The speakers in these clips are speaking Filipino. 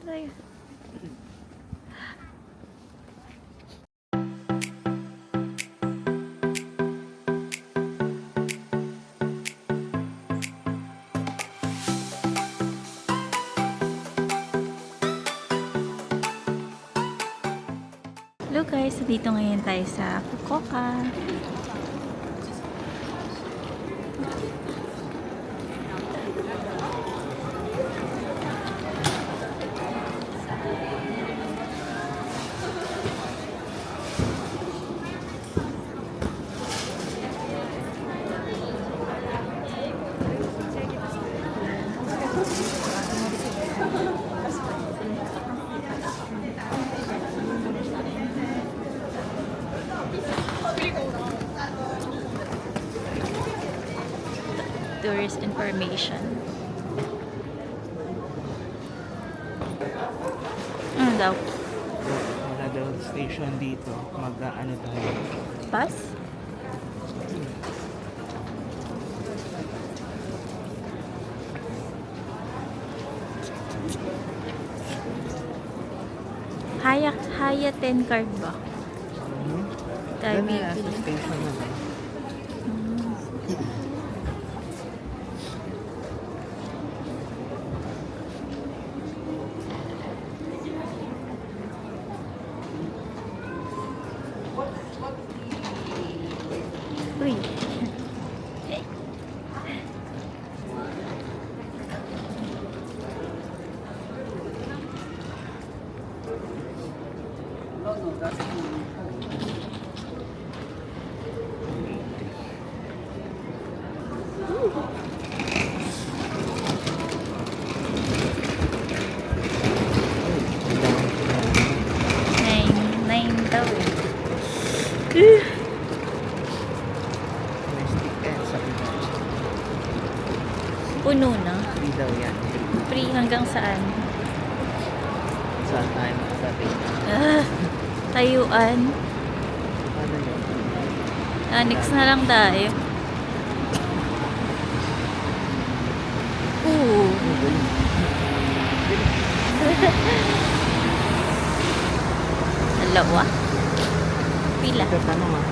tayo. Hello guys, dito ngayon tayo sa Fukuoka. Tourist information. Ano daw? Wala daw station dito. Mag-ano tayo. Bus? Haya 10 card ba? Tayo Ano na bibili. sa station na ba? Uy. Nine daw eh. Domestic and sa Pinas. Puno na. Free daw yan. Free hanggang saan? Saan tayo magsabi? Tayuan. Ano yun? Next na lang tayo. Ooh. Dalawa. Pila. Ito tanong ah.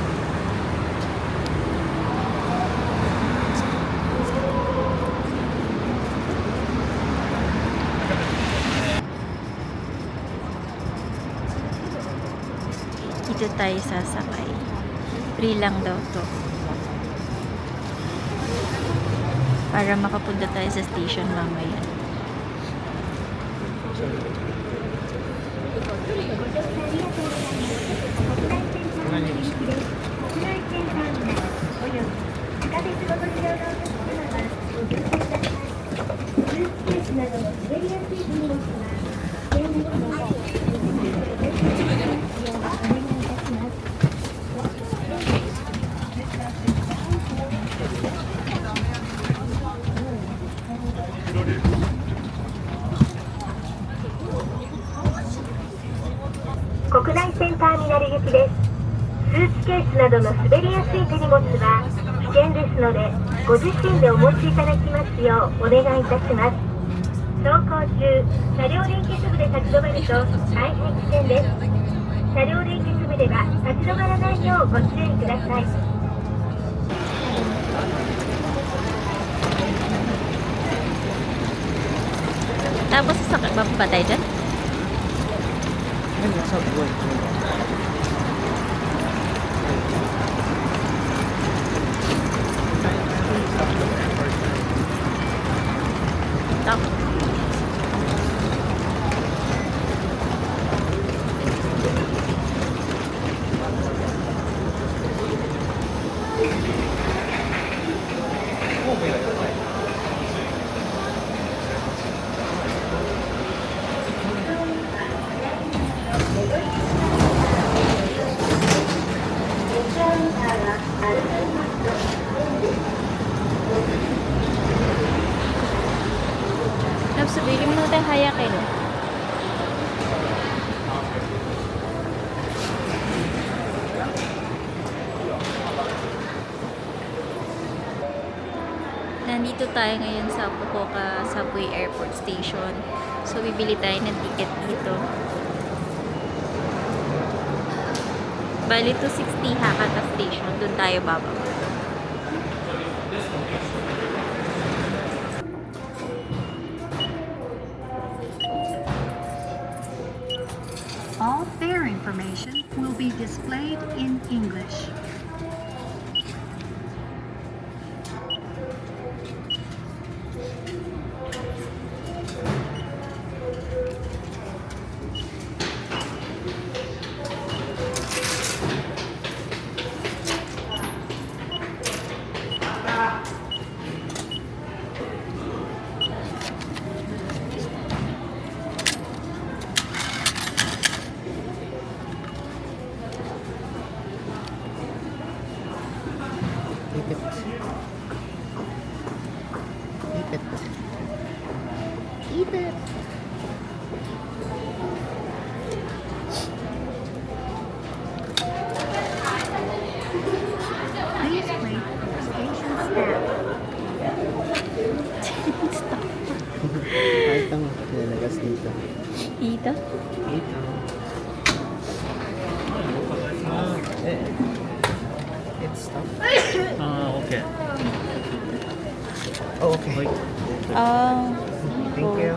Dito tayo sasakay. Free lang daw to. Para makapunta tayo sa station mamaya. Ano yung isa?国内線ターミナル行きです。スーツケースなどの滑りやすい手荷物は危険ですので、ご自身でお持ちいただきますようお願いいたします。走行中、車両連結部で立ち止まると大変危険です。車両連結部では立ち止まらないようご注意ください。Tapos sasakay, bababa tayo dyan? Ano sa buwan? Tapos. Tapos sabihin mo tayo hayakin. Nandito tayo ngayon sa Fukuoka Subway Airport Station. So, bibili tayo ng ticket dito. Bali, 260 Hakata Station. Doon tayo bababa. All fare information will be displayed in English. Ipit. Ipit. Ipit. Please wait for station staff. Kahit ang nilalagas dito. Dito? Ito. It's stop. Okay. Oh, okay. Thank you.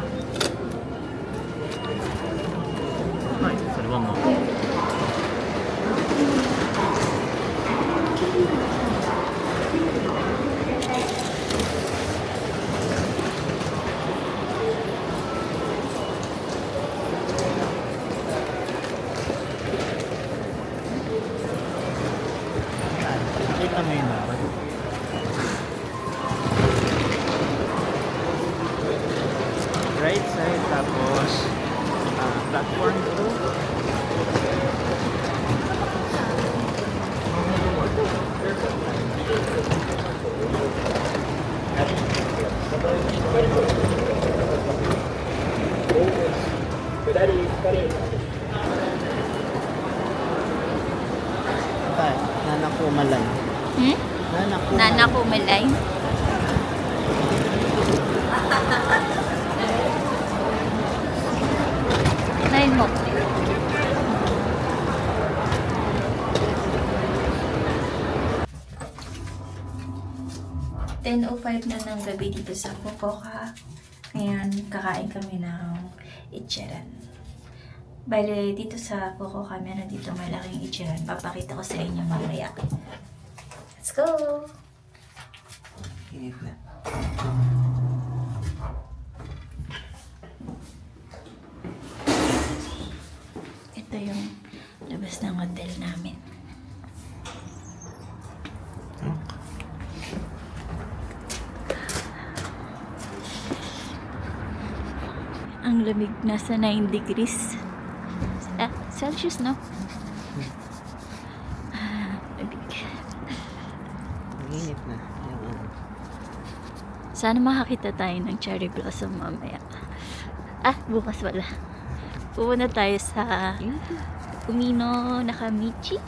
はい、それはもう。Nakita mo yung dapat. Right side, tapos platform 2. Nanakumalan. Hmm? Nana Kumalay. Nine mo. $10:05 na ng gabi dito sa Fukuoka. Ngayon, kakain kami ng ichiran. Bale, dito sa Fukuoka, meron dito malaking ichiran. Papakita ko sa inyo mamaya. Let's go! Init na. Ito yung labas ng hotel namin. Ang lamig, nasa 9 degrees. Celsius, no? Lamig. Init na. Yung ano. Sana makakita tayo ng cherry blossom mamaya. Bukas wala. Pupunta tayo sa Umino Nakamichi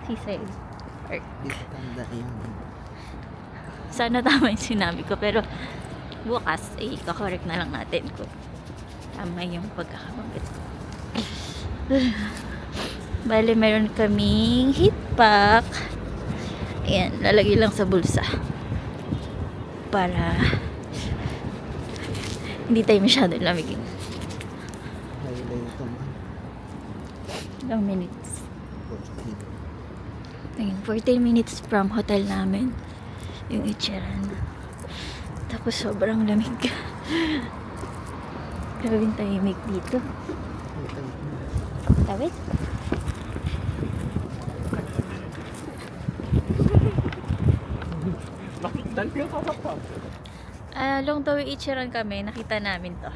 Seaside Park. Dito tanda yung Sana tama yung sinabi ko, pero bukas, kakorek na lang natin kung tama yung pagkakabanggit. Bale, meron kaming heat pack. Ayan, lalagay lang sa bulsa. Para hindi tayo masyado lamigin. highlight ito. Ilang minutes? Ayun, 14 minutes from hotel namin. Yung Ichiran. Tapos sobrang lamig. Grabe yung tahimik dito. Tawid? Long Tawi Ichiran kami, nakita namin to.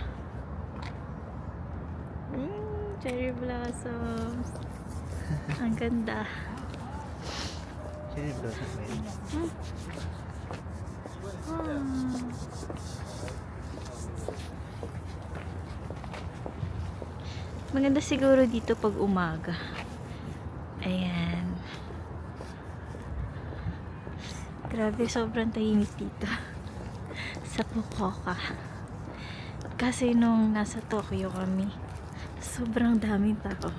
Cherry blossoms. Ang ganda. Cherry blossom ba yun? Maganda siguro dito pag umaga. Ayan. Grabe, sobrang tahimik dito. Sa Fukuoka. Kasi nung nasa Tokyo kami, sobrang daming tao.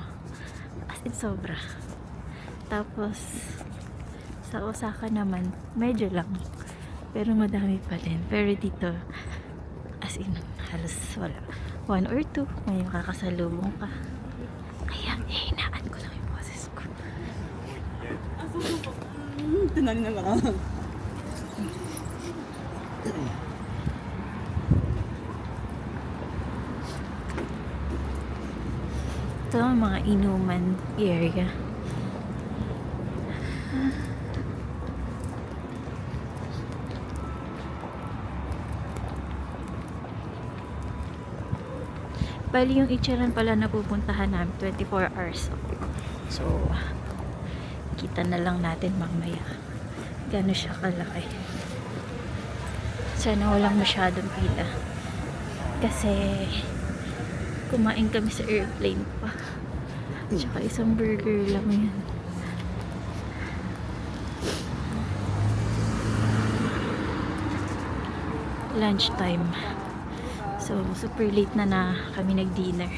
As in sobra. Tapos, sa Osaka naman, medyo lang. Pero madami pa din. Pero dito, as in, halos wala. 1 or 2, may makakasalubong ka. Kaya, hinaan ko lang yung boses ko. Ito ang mga inuman area. Bali yung Ichiran pala na pupuntahan namin 24 hours. So, kita na lang natin mamaya. Gano'n siya kalaki. Sana walang masyadong pila. Kasi, kumain kami sa airplane pa. Tsaka isang burger lang yan. Lunchtime. So, super late na kami nag-dinner.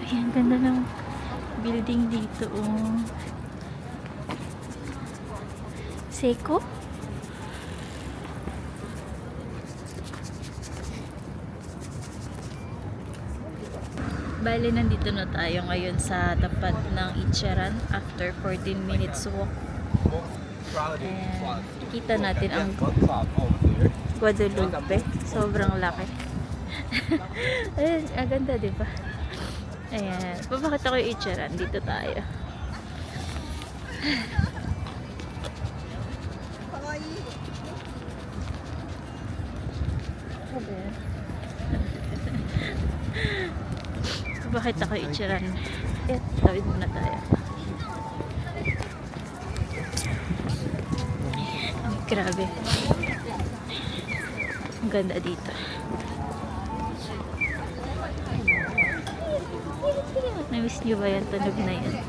Ayan, ganda ng building dito. Oh. Seiko? Bale, nandito na tayo ngayon sa tapat ng Ichiran after 14 minutes walk. And kita natin ang Guadalupe. Sobrang laki. Ayun, ang ganda, diba? Ayan. Papakita ko yung Ichiran. Dito tayo. Papakita ko yung Ichiran. Tawid muna tayo. Grabe. Ang ganda dito. Na-miss nyo ba yan? Tunog na yan.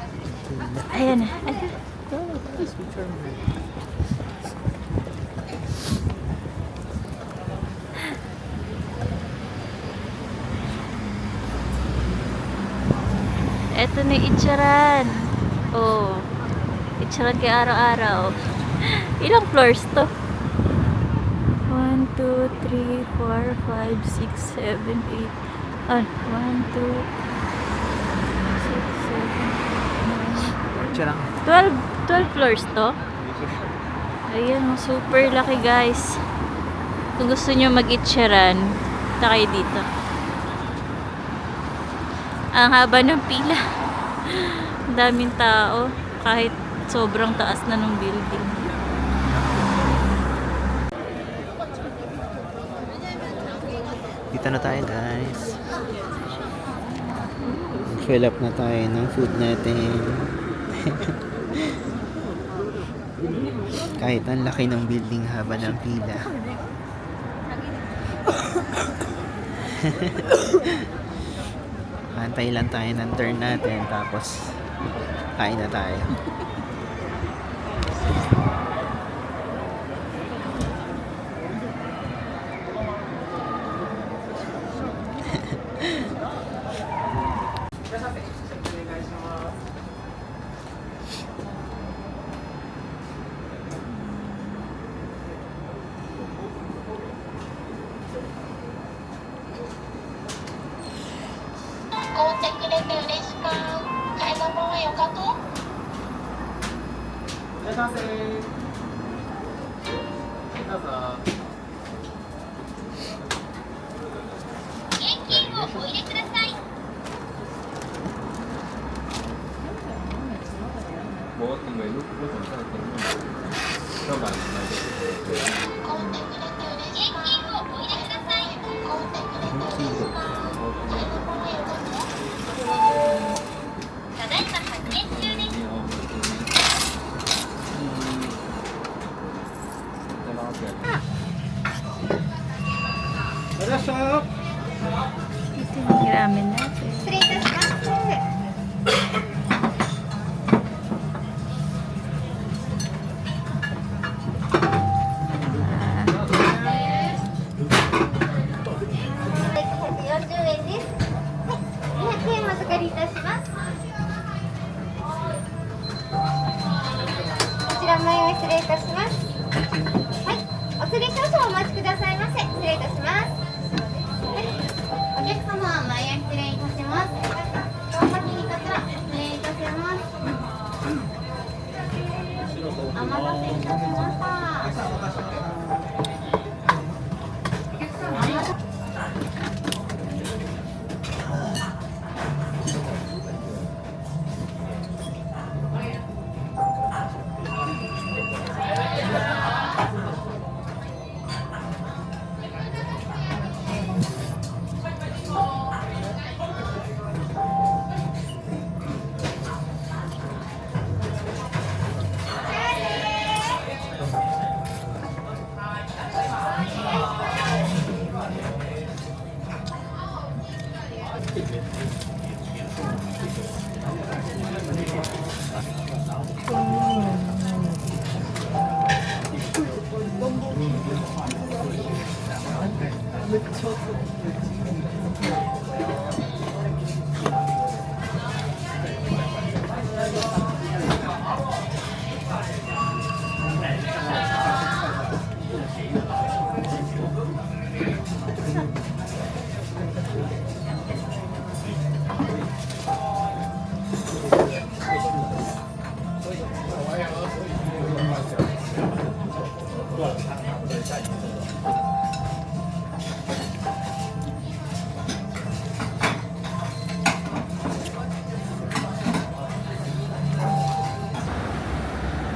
Ayan na. Eto na yung Ichiran. Oh. Ichiran kay araw-araw. Ilang floors to? 1, 2, 3, 4, 5, 6, 7, 8. 1, 2, 6, 7, 12 floors to? Ayan, super laki guys. Kung gusto nyo mag-Ichiran, punta kayo dito. Ang haba ng pila. Ang daming tao. Kahit sobrang taas na ng building. Dito na tayo guys. Fill up na tayo ng food natin. Kahit ang laki ng building, haba ng pila. Antay lang tayo ng turn natin, tapos kain na tayo. Ito yung ramen natin. 段前を失礼いたします。はい、お連れ少々お待ちくださいませ。失礼いたします。はい、お客様は前へ失礼いたします。お先にこちら失礼いたします。お待たせいたしました。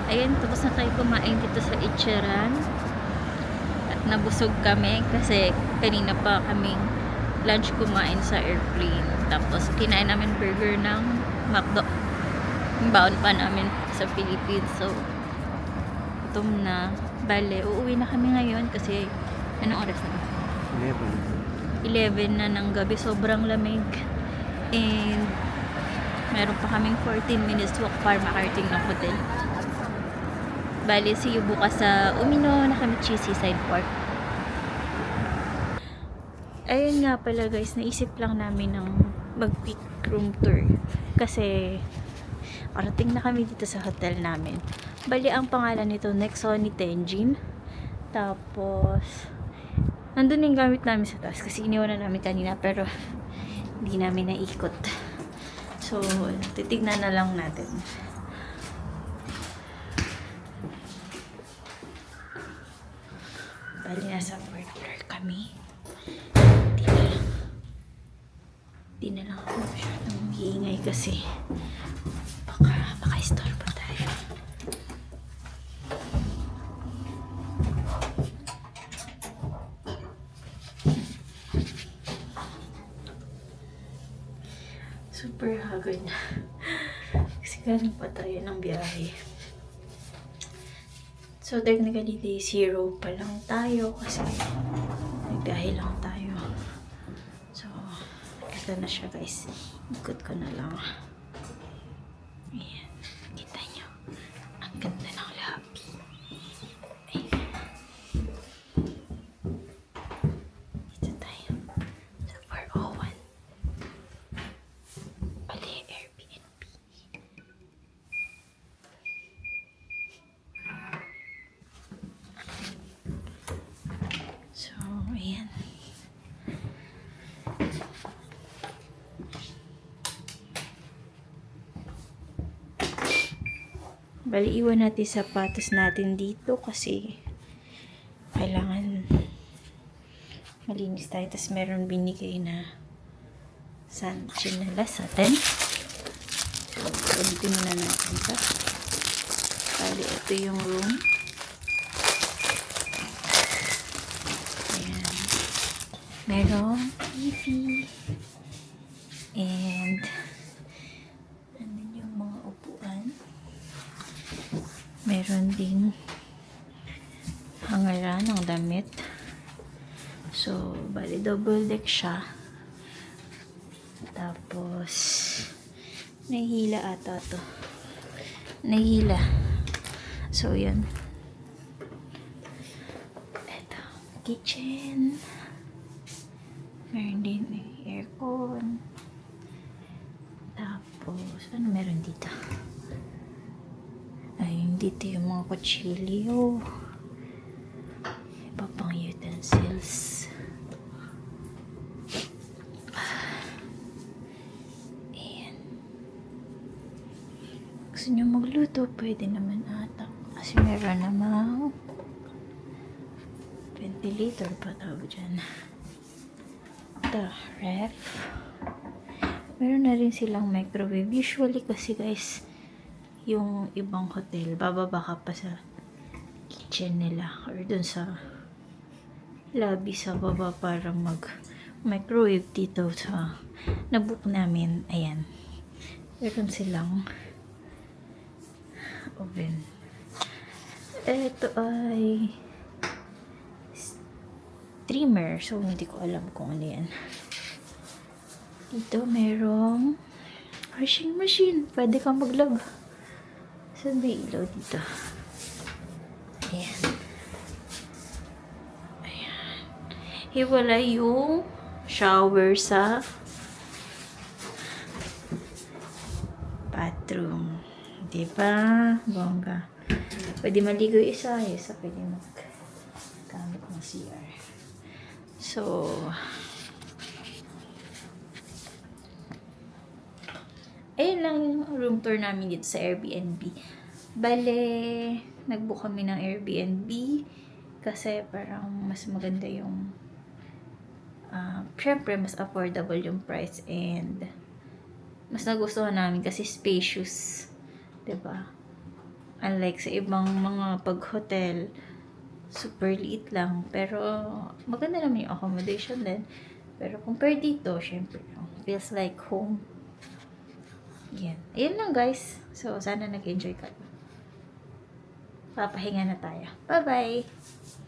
Ayun, tapos na tayo kumain dito sa Ichiran. At nabusog kami kasi kanina pa kaming lunch kumain sa airplane. Tapos kinain namin burger ng McDo. Yung baon pa namin sa Philippines. So, gutom na. Bale, uuwi na kami ngayon kasi anong oras na? 11 na ng gabi. Sobrang lamig. And meron pa kaming 14 minutes walk para makarating ng hotel. Bali, see you bukas sa Umino Nakamichi Seaside Park. Ayun nga pala guys, naisip lang namin ng mag-quick room tour. Kasi, parating na kami dito sa hotel namin. Bali, ang pangalan nito, Nexoni Tenjin. Tapos, nandun yung gamit namin sa taas. Kasi iniwan na namin kanina, pero hindi namin naikot. So, titignan na lang natin. Bali, nasa fourth floor kami. Di na lang ako masyadong hiingay kasi baka istorbo tayo. Super hagod. Kasi galing pa tayo ng biyahe. So, technically, day 0 pa lang tayo kasi nagbiyahe lang tayo. So, ito na siya guys. Ikot ko na lang. Ayan. Kita nyo. Ang ganda ng lobby. Ayan. Dito tayo. Sa 401. Bali, Airbnb. So, ayan. Bali, iwan natin sapatos natin dito kasi kailangan malinis tayo. Tapos meron binigay na chinelas atin. So, gamitin na natin ito. Bali, ito yung room. Ayan. Meron TV. And andun yung mga upuan. Meron ding hangaran ng damit. So, bali double deck siya. Tapos, nahihila ata to. Nahihila. So, yun. Ito, kitchen. Meron din aircon. Tapos, ano meron dito? Ay, yung dito yung mga kutsilyo. Iba pang utensils. Ayan. Gusto nyo magluto, pwede naman ata. Kasi meron namang ventilator pa tawag dyan. Ito, ref. Meron na rin silang microwave. Usually kasi guys, yung ibang hotel, bababa ka pa sa kitchen nila or dun sa lobby sa baba para mag microwave. Dito sa nabook namin, ayan, meron silang oven. Ito ay steamer, so hindi ko alam kung ano yan. Dito merong washing machine, pwede kang maglaba. Saan ba yung ilaw dito? Ayan. Ayan. Hiwala yung shower sa bathroom. Diba? Bongga. Pwede maligo yung isa pwede maggamit ng CR. So, ayun lang yung room tour namin dito sa Airbnb. Bale, nag-book kami ng Airbnb kasi parang mas maganda yung syempre mas affordable yung price and mas nagustuhan namin kasi spacious, 'di ba? Unlike sa ibang mga pag-hotel, super liit lang pero maganda naman yung accommodation din. Pero compare dito, syempre, feels like home. Yan. Ayun lang guys. So, sana nag-enjoy kayo. Papahinga na tayo. Bye-bye!